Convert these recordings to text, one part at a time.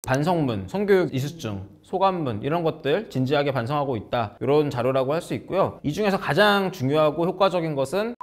반성문, 성교육 이수증, 소감문 이런 것들 진지하게 반성하고 있다, 이런 자료라고 할 수 있고요. 이 중에서 가장 중요하고 효과적인 것은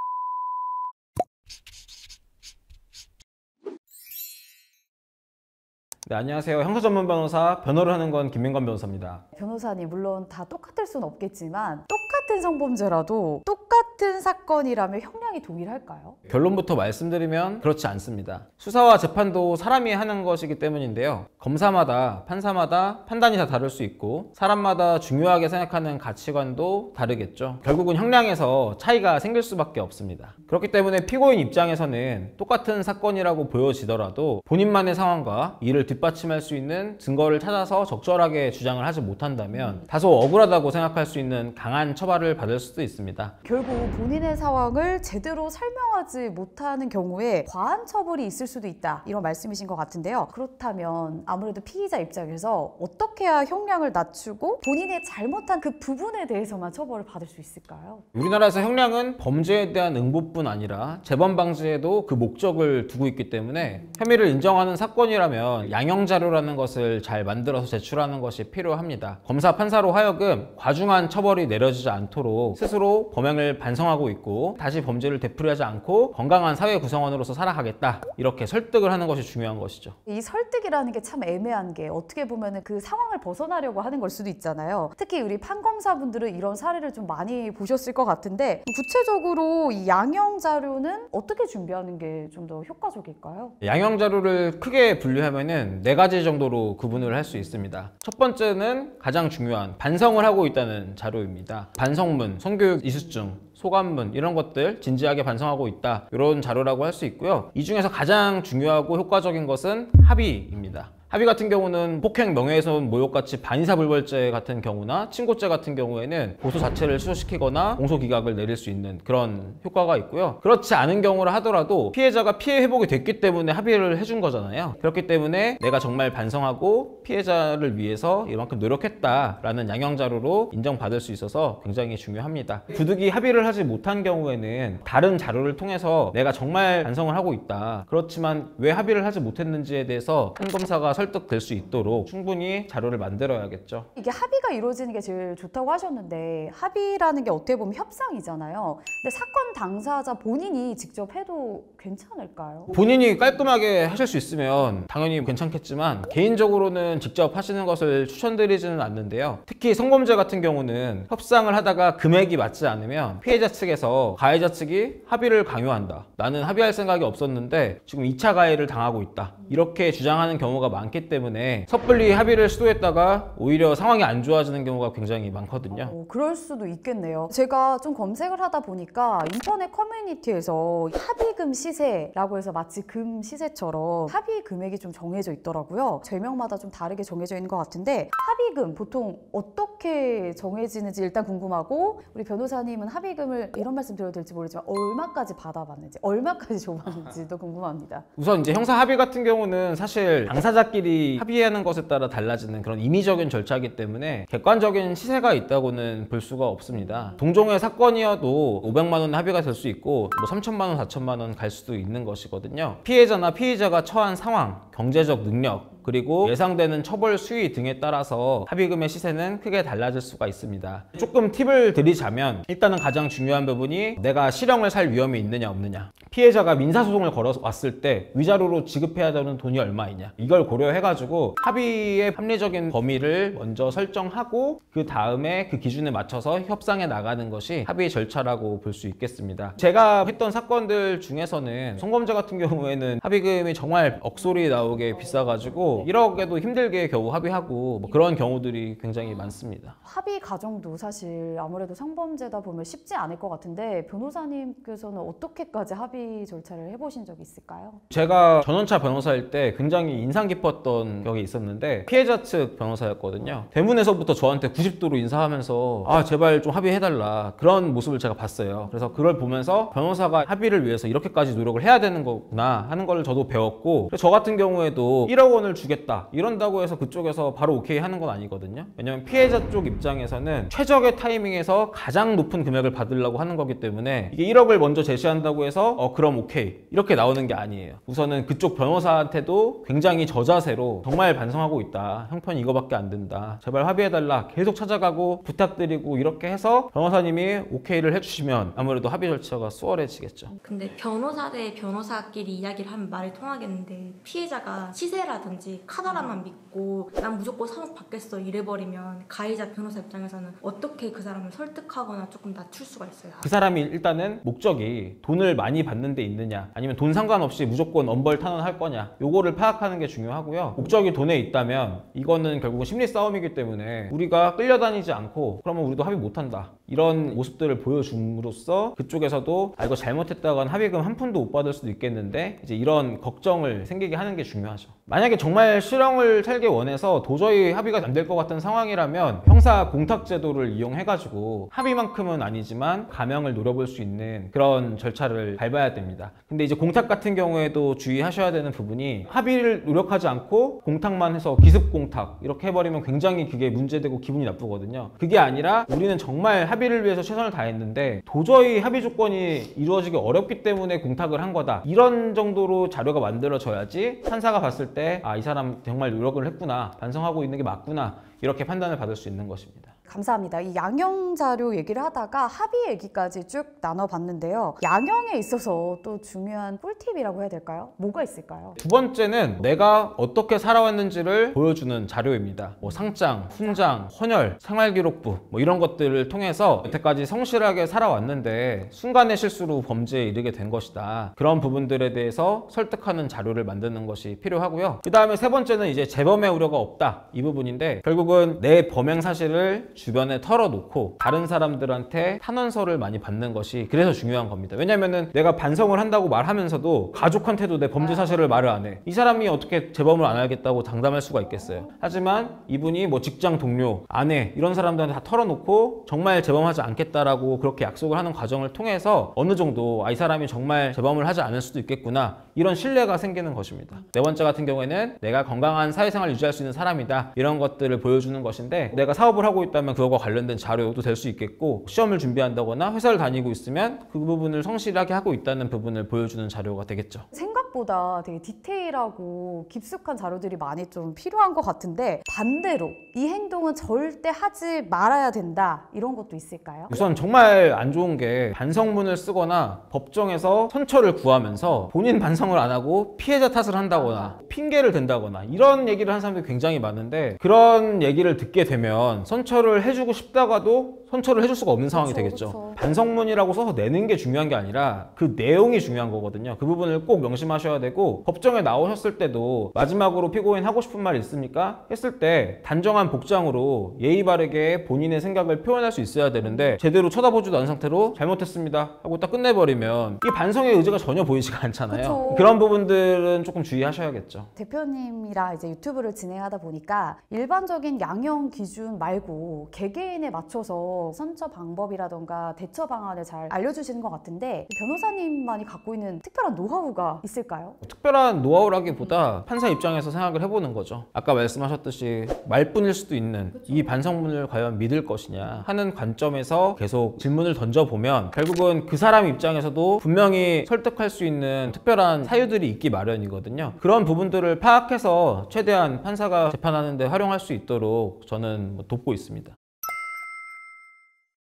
네, 안녕하세요. 형사 전문 변호사, 변호를 하는 건 김민건 변호사입니다. 변호사님, 물론 다 똑같을 수는 없겠지만 똑같은 성범죄라도 똑같은 사건이라면 형량이 동일할까요? 결론부터 말씀드리면 그렇지 않습니다. 수사와 재판도 사람이 하는 것이기 때문인데요. 검사마다, 판사마다 판단이 다 다를 수 있고 사람마다 중요하게 생각하는 가치관도 다르겠죠. 결국은 형량에서 차이가 생길 수밖에 없습니다. 그렇기 때문에 피고인 입장에서는 똑같은 사건이라고 보여지더라도 본인만의 상황과 이를 뒷받침할 수 있는 증거를 찾아서 적절하게 주장을 하지 못한다면 다소 억울하다고 생각할 수 있는 강한 처벌을 받을 수도 있습니다. 결국 본인의 상황을 제대로 설명하지 못하는 경우에 과한 처벌이 있을 수도 있다, 이런 말씀이신 것 같은데요. 그렇다면 아무래도 피의자 입장에서 어떻게 해야 형량을 낮추고 본인의 잘못한 그 부분에 대해서만 처벌을 받을 수 있을까요? 우리나라에서 형량은 범죄에 대한 응보뿐 아니라 재범 방지에도 그 목적을 두고 있기 때문에 혐의를 인정하는 사건이라면 양형자료라는 것을 잘 만들어서 제출하는 것이 필요합니다. 검사, 판사로 하여금 과중한 처벌이 내려지지 않도록 스스로 범행을 반성하고 있고 다시 범죄를 되풀이하지 않고 건강한 사회 구성원으로서 살아가겠다, 이렇게 설득을 하는 것이 중요한 것이죠. 이 설득이라는 게 참 애매한 게, 어떻게 보면 그 상황을 벗어나려고 하는 걸 수도 있잖아요. 특히 우리 판검사분들은 이런 사례를 좀 많이 보셨을 것 같은데, 구체적으로 이 양형 자료는 어떻게 준비하는 게 좀 더 효과적일까요? 양형 자료를 크게 분류하면은 4가지 정도로 구분을 할 수 있습니다. 첫 번째는 가장 중요한 반성을 하고 있다는 자료입니다. 반성문, 성교육 이수증, 소감문 이런 것들 진지하게 반성하고 있다, 이런 자료라고 할 수 있고요. 이 중에서 가장 중요하고 효과적인 것은 합의입니다. 합의 같은 경우는 폭행, 명예훼손, 모욕같이 반의사불벌죄 같은 경우나 친고죄 같은 경우에는 고소 자체를 취소시키거나 공소기각을 내릴 수 있는 그런 효과가 있고요. 그렇지 않은 경우라 하더라도 피해자가 피해 회복이 됐기 때문에 합의를 해준 거잖아요. 그렇기 때문에 내가 정말 반성하고 피해자를 위해서 이만큼 노력했다라는 양형자료로 인정받을 수 있어서 굉장히 중요합니다. 부득이 합의를 하지 못한 경우에는 다른 자료를 통해서 내가 정말 반성을 하고 있다, 그렇지만 왜 합의를 하지 못했는지에 대해서 판검사가 설득될 수 있도록 충분히 자료를 만들어야겠죠. 이게 합의가 이루어지는 게 제일 좋다고 하셨는데, 합의라는 게 어떻게 보면 협상이잖아요. 근데 사건 당사자 본인이 직접 해도 괜찮을까요? 본인이 깔끔하게 하실 수 있으면 당연히 괜찮겠지만 개인적으로는 직접 하시는 것을 추천드리지는 않는데요. 특히 성범죄 같은 경우는 협상을 하다가 금액이 맞지 않으면 피해자 측에서 가해자 측이 합의를 강요한다, 나는 합의할 생각이 없었는데 지금 2차 가해를 당하고 있다, 이렇게 주장하는 경우가 많기 때문에 섣불리 합의를 시도했다가 오히려 상황이 안 좋아지는 경우가 굉장히 많거든요. 그럴 수도 있겠네요. 제가 좀 검색을 하다 보니까 인터넷 커뮤니티에서 합의금 시세라고 해서 마치 금 시세처럼 합의 금액이 좀 정해져 있더라고요. 제명마다 좀 다르게 정해져 있는 것 같은데, 합의금 보통 어떻게 정해지는지 일단 궁금하고, 우리 변호사님은 합의금을, 이런 말씀 드려도 될지 모르지만 얼마까지 받아봤는지, 얼마까지 줘봤는지도 궁금합니다. 우선 이제 형사 합의 같은 경우는 사실 당사자끼리 합의하는 것에 따라 달라지는 그런 임의적인 절차이기 때문에 객관적인 시세가 있다고는 볼 수가 없습니다. 동종의 사건이어도 500만 원 합의가 될 수 있고 뭐 3천만 원, 4천만 원 갈 수도 있는 것이거든요. 피해자나 피의자가 처한 상황, 경제적 능력, 그리고 예상되는 처벌 수위 등에 따라서 합의금의 시세는 크게 달라질 수가 있습니다. 조금 팁을 드리자면, 일단은 가장 중요한 부분이 내가 실형을 살 위험이 있느냐 없느냐, 피해자가 민사소송을 걸어왔을 때 위자료로 지급해야 되는 돈이 얼마이냐, 이걸 고려해가지고 합의의 합리적인 범위를 먼저 설정하고 그 다음에 그 기준에 맞춰서 협상에 나가는 것이 합의 절차라고 볼 수 있겠습니다. 제가 했던 사건들 중에서는 성범죄 같은 경우에는 합의금이 정말 억소리 나오게 비싸가지고 1억에도 힘들게 겨우 합의하고 뭐 그런 경우들이 굉장히 많습니다. 합의 과정도 사실 아무래도 성범죄다 보면 쉽지 않을 것 같은데, 변호사님께서는 어떻게까지 합의 절차를 해보신 적이 있을까요? 제가 전원차 변호사일 때 굉장히 인상 깊었던 경이 있었는데, 피해자 측 변호사였거든요. 대문에서부터 저한테 90도로 인사하면서 아 제발 좀 합의해달라, 그런 모습을 제가 봤어요. 그래서 그걸 보면서 변호사가 합의를 위해서 이렇게까지 노력을 해야 되는 거구나 하는 걸 저도 배웠고, 저 같은 경우에도 1억 원을 주겠다 이런다고 해서 그쪽에서 바로 오케이 하는 건 아니거든요. 왜냐면 피해자 쪽 입장에서는 최적의 타이밍에서 가장 높은 금액을 받으려고 하는 거기 때문에, 이게 1억을 먼저 제시한다고 해서 그럼 오케이 이렇게 나오는 게 아니에요. 우선은 그쪽 변호사한테도 굉장히 저자세로 정말 반성하고 있다, 형편이 이거밖에 안 된다, 제발 합의해달라 계속 찾아가고 부탁드리고 이렇게 해서 변호사님이 오케이를 해주시면 아무래도 합의 절차가 수월해지겠죠. 근데 변호사 대 변호사끼리 이야기를 하면 말이 통하겠는데 피해자가 시세라든지 카더라만 믿고 난 무조건 3억 받겠어 이래버리면 가해자 변호사 입장에서는 어떻게 그 사람을 설득하거나 조금 낮출 수가 있어요? 그 사람이 일단은 목적이 돈을 많이 받는 데 있느냐 아니면 돈 상관없이 무조건 엄벌 탄원할 거냐, 요거를 파악하는 게 중요하고요. 목적이 돈에 있다면 이거는 결국은 심리 싸움이기 때문에 우리가 끌려다니지 않고 그러면 우리도 합의 못한다, 이런 모습들을 보여줌으로써 그쪽에서도 아 이거 잘못했다간 합의금 한 푼도 못 받을 수도 있겠는데 이제 이런 걱정을 생기게 하는 게 중요하죠. 만약에 정말 실형을 살게 원해서 도저히 합의가 안 될 것 같은 상황이라면 형사 공탁 제도를 이용해가지고 합의만큼은 아니지만 감형을 노려볼 수 있는 그런 절차를 밟아야 됩니다. 근데 이제 공탁 같은 경우에도 주의하셔야 되는 부분이 합의를 노력하지 않고 공탁만 해서 기습 공탁 이렇게 해버리면 굉장히 그게 문제되고 기분이 나쁘거든요. 그게 아니라 우리는 정말 합의를 위해서 최선을 다했는데 도저히 합의 조건이 이루어지기 어렵기 때문에 공탁을 한 거다, 이런 정도로 자료가 만들어져야지 판사가 봤을 때 아, 이 사람 정말 노력을 했구나, 반성하고 있는 게 맞구나, 이렇게 판단을 받을 수 있는 것입니다. 감사합니다. 이 양형 자료 얘기를 하다가 합의 얘기까지 쭉 나눠봤는데요. 양형에 있어서 또 중요한 꿀팁이라고 해야 될까요? 뭐가 있을까요? 두 번째는 내가 어떻게 살아왔는지를 보여주는 자료입니다. 뭐 상장, 훈장, 헌혈, 생활기록부 뭐 이런 것들을 통해서 여태까지 성실하게 살아왔는데 순간의 실수로 범죄에 이르게 된 것이다, 그런 부분들에 대해서 설득하는 자료를 만드는 것이 필요하고요. 그 다음에 세 번째는 이제 재범의 우려가 없다, 이 부분인데 결국은 내 범행 사실을 주변에 털어놓고 다른 사람들한테 탄원서를 많이 받는 것이 그래서 중요한 겁니다. 왜냐면은 내가 반성을 한다고 말하면서도 가족한테도 내 범죄 사실을 말을 안 해. 이 사람이 어떻게 재범을 안 하겠다고 장담할 수가 있겠어요. 하지만 이분이 뭐 직장 동료, 아내 이런 사람들한테 다 털어놓고 정말 재범하지 않겠다라고 그렇게 약속을 하는 과정을 통해서 어느 정도 아, 이 사람이 정말 재범을 하지 않을 수도 있겠구나, 이런 신뢰가 생기는 것입니다. 네 번째 같은 경우에는 내가 건강한 사회생활을 유지할 수 있는 사람이다, 이런 것들을 보여주는 것인데 내가 사업을 하고 있다면 그거와 관련된 자료도 될 수 있겠고, 시험을 준비한다거나 회사를 다니고 있으면 그 부분을 성실하게 하고 있다는 부분을 보여주는 자료가 되겠죠. 생각보다 되게 디테일하고 깊숙한 자료들이 많이 좀 필요한 것 같은데 반대로 이 행동은 절대 하지 말아야 된다, 이런 것도 있을까요? 우선 정말 안 좋은 게 반성문을 쓰거나 법정에서 선처를 구하면서 본인 반성을 안 하고 피해자 탓을 한다거나 핑계를 댄다거나 이런 얘기를 하는 사람들이 굉장히 많은데, 그런 얘기를 듣게 되면 선처를 해주고 싶다가도 선처를 해줄 수가 없는 상황이 되겠죠. 그쵸. 반성문이라고 써서 내는 게 중요한 게 아니라 그 내용이 중요한 거거든요. 그 부분을 꼭 명심하셔야 되고, 법정에 나오셨을 때도 마지막으로 피고인 하고 싶은 말 있습니까? 했을 때 단정한 복장으로 예의 바르게 본인의 생각을 표현할 수 있어야 되는데 제대로 쳐다보지도 않은 상태로 잘못했습니다 하고 딱 끝내버리면 이 반성의 의지가 전혀 보이지가 않잖아요. 그쵸. 그런 부분들은 조금 주의하셔야겠죠. 대표님이랑 이제 유튜브를 진행하다 보니까 일반적인 양형 기준 말고 개개인에 맞춰서 선처 방법이라던가 대처 방안을 잘 알려주시는 것 같은데 변호사님만이 갖고 있는 특별한 노하우가 있을까요? 특별한 노하우라기보다 판사 입장에서 생각을 해보는 거죠. 아까 말씀하셨듯이 말뿐일 수도 있는 이 반성문을 과연 믿을 것이냐 하는 관점에서 계속 질문을 던져보면 결국은 그 사람 입장에서도 분명히 설득할 수 있는 특별한 사유들이 있기 마련이거든요. 그런 부분들을 파악해서 최대한 판사가 재판하는 데 활용할 수 있도록 저는 돕고 있습니다.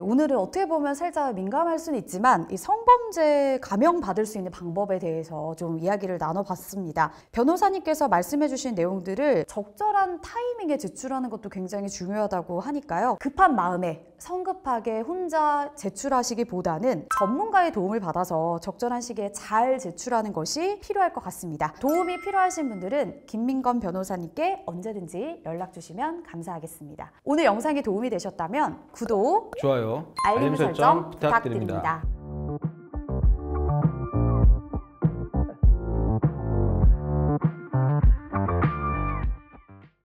오늘은 어떻게 보면 살짝 민감할 수는 있지만 이 성범죄 감형받을 수 있는 방법에 대해서 좀 이야기를 나눠봤습니다. 변호사님께서 말씀해주신 내용들을 적절한 타이밍에 제출하는 것도 굉장히 중요하다고 하니까요. 급한 마음에 성급하게 혼자 제출하시기보다는 전문가의 도움을 받아서 적절한 시기에 잘 제출하는 것이 필요할 것 같습니다. 도움이 필요하신 분들은 김민건 변호사님께 언제든지 연락 주시면 감사하겠습니다. 오늘 영상이 도움이 되셨다면 구독, 좋아요, 알림 설정 부탁드립니다.